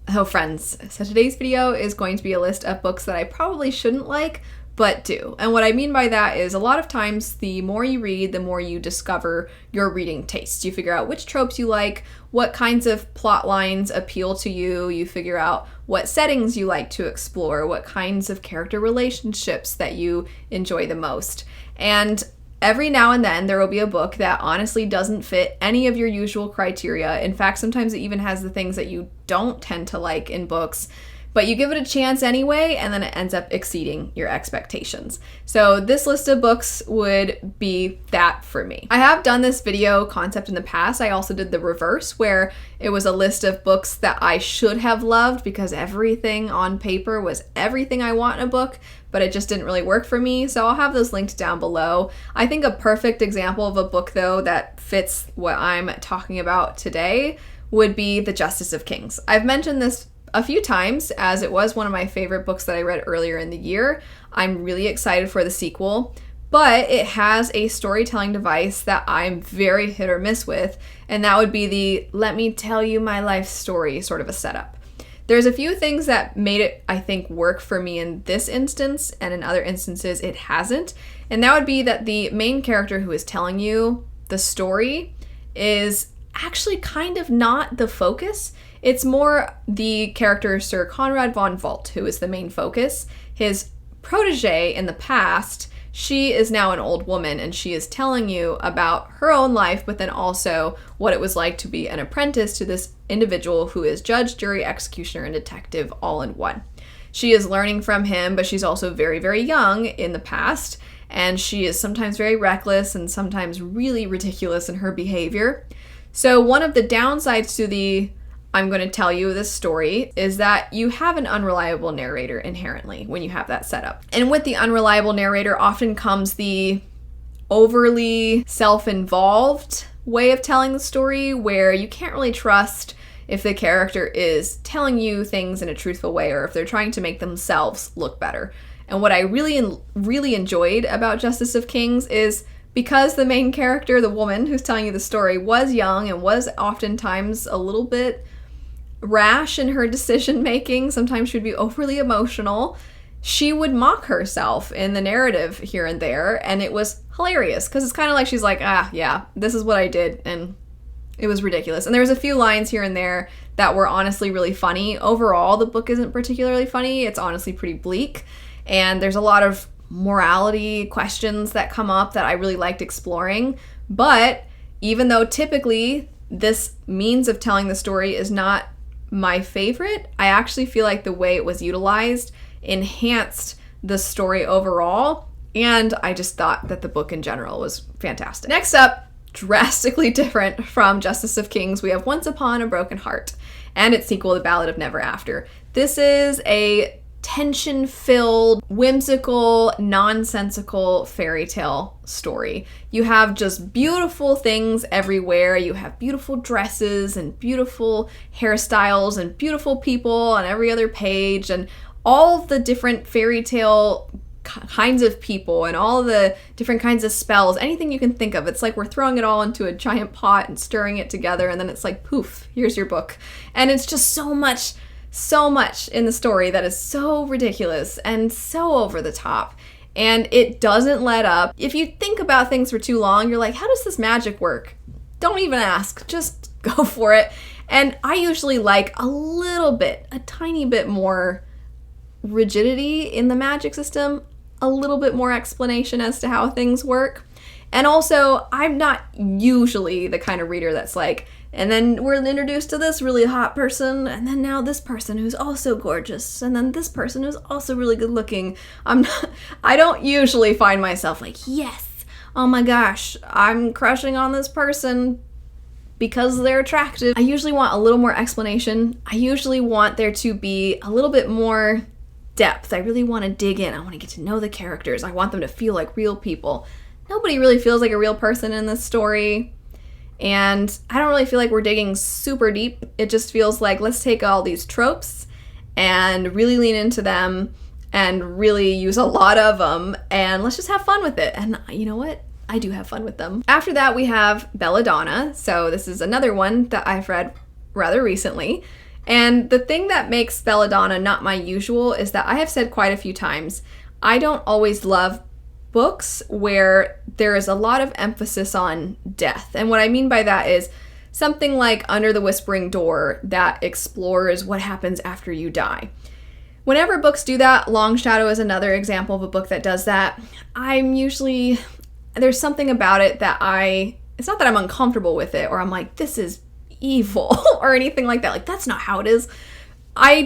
Hello friends, so today's video is going to be a list of books that I probably shouldn't like, but do. And what I mean by that is a lot of times the more you read, the more you discover your reading tastes. You figure out which tropes you like, what kinds of plot lines appeal to you, you figure out what settings you like to explore, what kinds of character relationships that you enjoy the most. And every now and then there will be a book that honestly doesn't fit any of your usual criteria. In fact, sometimes it even has the things that you don't tend to like in books, but you give it a chance anyway, and then it ends up exceeding your expectations. So this list of books would be that for me. I have done this video concept in the past. I also did the reverse, where it was a list of books that I should have loved because everything on paper was everything I want in a book, but it just didn't really work for me. So I'll have those linked down below. I think a perfect example of a book, though, that fits what I'm talking about today would be The Justice of Kings. I've mentioned this a few times as it was one of my favorite books that I read earlier in the year. I'm really excited for the sequel, but it has a storytelling device that I'm very hit or miss with, and that would be the let me tell you my life story sort of a setup. There's a few things that made it, I think, work for me in this instance, and in other instances it hasn't, and that would be that the main character who is telling you the story is actually kind of not the focus. It's more the character Sir Conrad von Volt who is the main focus. His protege in the past, she is now an old woman, and she is telling you about her own life, but then also what it was like to be an apprentice to this individual who is judge, jury, executioner, and detective all in one. She is learning from him, but she's also very, very young in the past, and she is sometimes very reckless and sometimes really ridiculous in her behavior. So one of the downsides to the I'm going to tell you this story is that you have an unreliable narrator inherently when you have that setup. And with the unreliable narrator often comes the overly self-involved way of telling the story, where you can't really trust if the character is telling you things in a truthful way or if they're trying to make themselves look better. And what I really enjoyed about Justice of Kings is because the main character, the woman who's telling you the story, was young and was oftentimes a little bit rash in her decision making, sometimes she would be overly emotional, she would mock herself in the narrative here and there, and it was hilarious because it's kind of like she's like, yeah, this is what I did, and it was ridiculous. And there was a few lines here and there that were honestly really funny. Overall, the book isn't particularly funny. It's honestly pretty bleak, and there's a lot of morality questions that come up that I really liked exploring. But even though typically this means of telling the story is not my favorite, I actually feel like the way it was utilized enhanced the story overall, and I just thought that the book in general was fantastic. Next up, drastically different from Justice of Kings, we have Once Upon a Broken Heart and its sequel, The Ballad of Never After. This is a tension-filled, whimsical, nonsensical fairy tale story. You have just beautiful things everywhere. You have beautiful dresses and beautiful hairstyles and beautiful people on every other page, and all of the different fairy tale kinds of people and all the different kinds of spells, anything you can think of. It's like we're throwing it all into a giant pot and stirring it together, and then it's like, poof, here's your book. And it's just so much in the story that is so ridiculous and so over the top, and it doesn't let up. If you think about things for too long, you're like, how does this magic work? Don't even ask, just go for it. And I usually like a tiny bit more rigidity in the magic system, a little bit more explanation as to how things work. And also, I'm not usually the kind of reader that's like, and then we're introduced to this really hot person, and then now this person who's also gorgeous, and then this person who's also really good looking. I don't usually find myself like, yes, oh my gosh, I'm crushing on this person because they're attractive. I usually want a little more explanation. I usually want there to be a little bit more depth. I really want to dig in. I want to get to know the characters. I want them to feel like real people. Nobody really feels like a real person in this story. And I don't really feel like we're digging super deep. It just feels like, let's take all these tropes and really lean into them and really use a lot of them, and let's just have fun with it. And you know what? I do have fun with them. After that, we have Belladonna. So this is another one that I've read rather recently. And the thing that makes Belladonna not my usual is that I have said quite a few times, I don't always love books where there is a lot of emphasis on death. And what I mean by that is something like Under the Whispering Door that explores what happens after you die. Whenever books do that, Long Shadow is another example of a book that does that. There's something about it that it's not that I'm uncomfortable with it or I'm like, this is evil or anything like that. Like, that's not how it is. I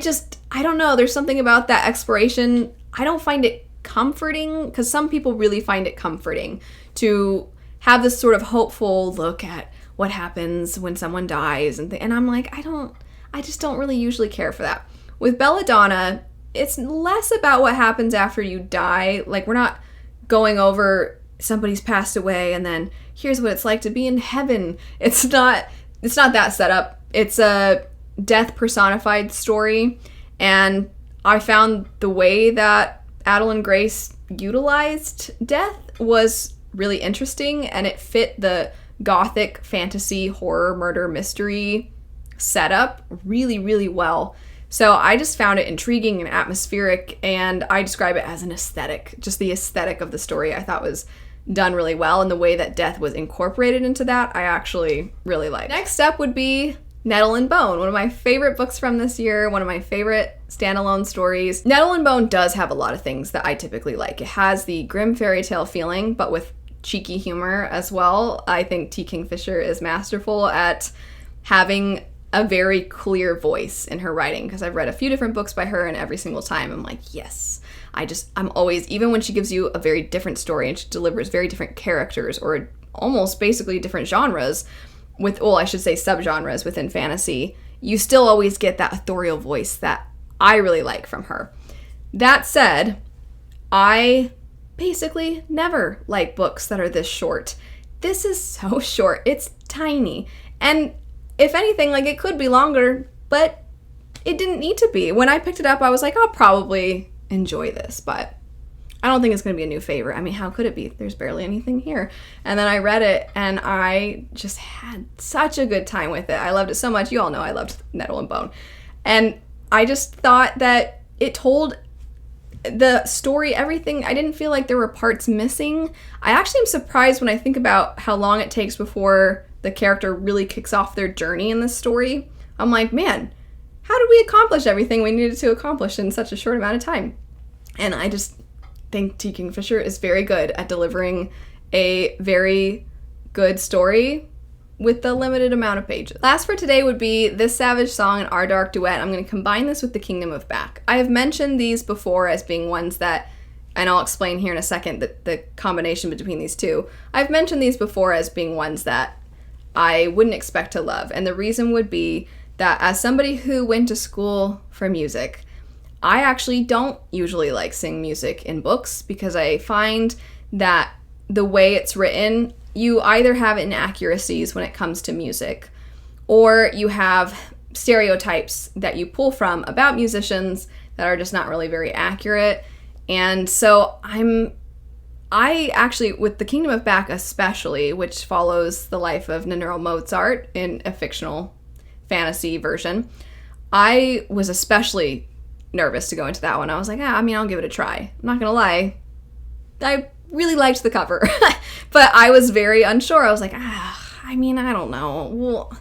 don't know. There's something about that exploration. I don't find it comforting, because some people really find it comforting to have this sort of hopeful look at what happens when someone dies and I'm like, I just don't really usually care for that. With Belladonna, it's less about what happens after you die. Like, we're not going over somebody's passed away and then here's what it's like to be in heaven. It's not that setup. It's a death personified story, and I found the way that Adeline Grace utilized death was really interesting, and it fit the gothic fantasy horror murder mystery setup really, really well. So I just found it intriguing and atmospheric, and I describe it as an aesthetic. Just the aesthetic of the story I thought was done really well, and the way that death was incorporated into that I actually really liked. Next up would be Nettle and Bone, one of my favorite books from this year, one of my favorite standalone stories. Nettle and Bone does have a lot of things that I typically like. It has the grim fairy tale feeling, but with cheeky humor as well. I think T. Kingfisher is masterful at having a very clear voice in her writing, because I've read a few different books by her, and every single time I'm like, yes. I'm always, even when she gives you a very different story and she delivers very different characters or almost basically different genres, I should say subgenres within fantasy, you still always get that authorial voice that I really like from her. That said, I basically never like books that are this short. This is so short. It's tiny. And if anything, like, it could be longer, but it didn't need to be. When I picked it up, I was like, I'll probably enjoy this, but I don't think it's going to be a new favorite. I mean, how could it be? There's barely anything here. And then I read it, and I just had such a good time with it. I loved it so much. You all know I loved Nettle and Bone. And I just thought that it told the story, everything. I didn't feel like there were parts missing. I actually am surprised when I think about how long it takes before the character really kicks off their journey in this story. I'm like, man, how did we accomplish everything we needed to accomplish in such a short amount of time? And I just think T. Kingfisher is very good at delivering a very good story with the limited amount of pages. Last for today would be This Savage Song and Our Dark Duet. I'm going to combine this with The Kingdom of Back. I have mentioned these before as being ones that, and I'll explain here in a second the combination between these two. I've mentioned these before as being ones that I wouldn't expect to love. And the reason would be that as somebody who went to school for music, I actually don't usually like sing music in books, because I find that the way it's written, you either have inaccuracies when it comes to music, or you have stereotypes that you pull from about musicians that are just not really very accurate. And so I actually, with The Kingdom of Back especially, which follows the life of Nannerl Mozart in a fictional fantasy version, I was especially nervous to go into that one. I was like, I'll give it a try. I'm not gonna lie, I really liked the cover, but I was very unsure. I was like, I don't know.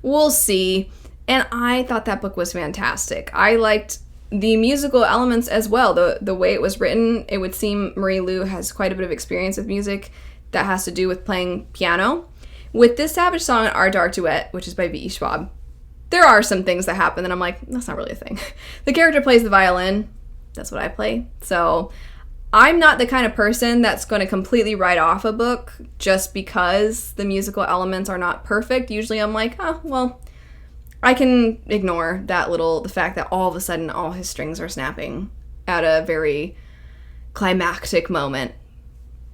We'll see. And I thought that book was fantastic. I liked the musical elements as well. The way it was written, it would seem Marie Lu has quite a bit of experience with music that has to do with playing piano. With This Savage Song and Our Dark Duet, which is by V.E. Schwab, there are some things that happen that I'm like, that's not really a thing. The character plays the violin. That's what I play. So I'm not the kind of person that's going to completely write off a book just because the musical elements are not perfect. Usually I'm like, I can ignore the fact that all of a sudden all his strings are snapping at a very climactic moment.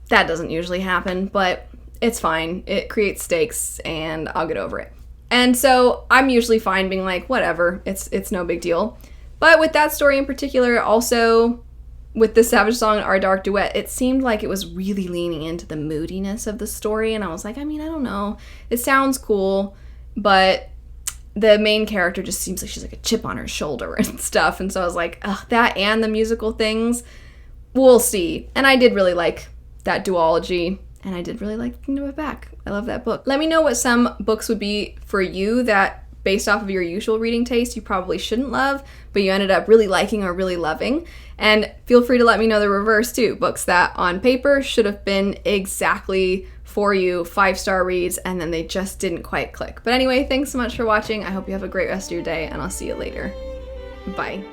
That doesn't usually happen, but it's fine. It creates stakes, and I'll get over it. And so I'm usually fine being like, whatever, it's no big deal. But with that story in particular, also with The Savage Song and Our Dark Duet, it seemed like it was really leaning into the moodiness of the story, and I was like, I don't know. It sounds cool, but the main character just seems like she's like a chip on her shoulder and stuff. And so I was like, ugh, that and the musical things, we'll see. And I did really like that duology, and I did really like Kingdom of Back. I love that book. Let me know what some books would be for you that, based off of your usual reading taste, you probably shouldn't love, but you ended up really liking or really loving. And feel free to let me know the reverse too. Books that on paper should have been exactly for you, 5-star reads, and then they just didn't quite click. But anyway, thanks so much for watching. I hope you have a great rest of your day, and I'll see you later. Bye.